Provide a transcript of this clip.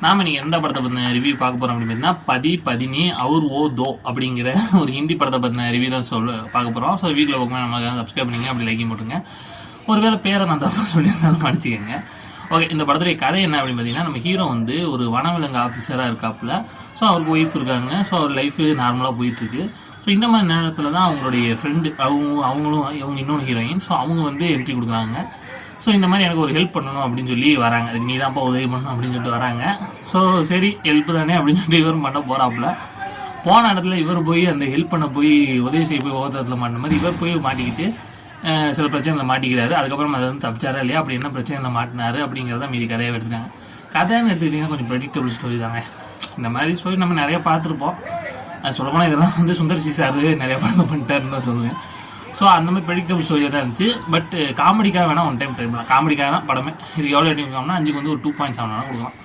நாம் இன்றைக்கி எந்த படத்தை பற்றின ரிவ்யூ பார்க்க போகிறோம் அப்படின்னு பார்த்தீங்கன்னா பதி பதினி அவர் ஓ தோ அப்படிங்கிற ஒரு ஹிந்தி படத்தை பற்றின ரிவ்யூ தான் பார்க்க போகிறோம். ஸோ வீட்டில் பார்க்கும்போது நம்ம சப்ஸ்கிரைப் பண்ணிங்க, அப்படி லைக்கும் போட்டுங்க. ஒருவேளை பேரை நான் தப்பாக சொல்லியிருந்தாலும் மன்னிச்சிக்கோங்க. ஓகே, இந்த படத்துடைய கதை என்ன அப்படின்னு பார்த்தீங்கன்னா, நம்ம ஹீரோ வந்து ஒரு வனவிலங்கு ஆஃபீஸராக இருக்காப்புல. ஸோ அவருக்கு ஒய்ஃப் இருக்காங்க. ஸோ அவர் லைஃபு நார்மலாக போயிட்டுருக்கு. ஸோ இந்த மாதிரி நேரத்தில் தான் அவங்களுடைய ஃப்ரெண்டு அவங்க இன்னொன்று ஹீரோயின். ஸோ அவங்க வந்து என்ட்ரி கொடுக்குறாங்க. ஸோ இந்த மாதிரி எனக்கு ஒரு ஹெல்ப் பண்ணணும் அப்படின்னு சொல்லி வராங்க. அதுக்கு நீ தான்ப்பா உதவி பண்ணணும் அப்படின்னு சொல்லிட்டு வராங்க. ஸோ சரி, ஹெல்ப் தானே அப்படின்னு சொல்லிட்டு இவர் பண்ண போகிறாப்புல. போன இடத்துல இவர் போய் அந்த ஹெல்ப் பண்ண போய் உதவி செய்ய போய் ஓதத்தில் மாட்டின மாதிரி இவர் போய் மாட்டிக்கிட்டு சில பிரச்சனையில் மாட்டிக்கிறாரு. அதுக்கப்புறம் அதை வந்து தப்பிச்சாரா இல்லையா, அப்படி என்ன பிரச்சனையில் மாட்டினாரு அப்படிங்கிறத மீதி கதையாக எடுத்துருக்காங்க. கதைன்னு எடுத்துக்கிட்டிங்கன்னா கொஞ்சம் ப்ரெடிக்டபிள் ஸ்டோரி தாங்க. இந்த மாதிரி ஸ்டோரி நம்ம நிறைய பார்த்துருப்போம். சொல்லப்போனால் இதெல்லாம் வந்து சுந்தர் சி சார் நிறைய படம் பண்ணிட்டாருன்னு தான் சொல்லுவேன். ஸோ அந்த மாதிரி ப்ரெடிக்டபிள் ஸ்டோரியாக தான் இருந்துச்சு. பட் காமெடிக்காக வேணால் ஒன் டைம் ட்ரை பண்ணலாம். காமெடிக்காக தான் படமே. இது எவ்வளோ எடுத்துக்காமனா 5க்கு வந்து ஒரு 2.7 கொடுக்கலாம்.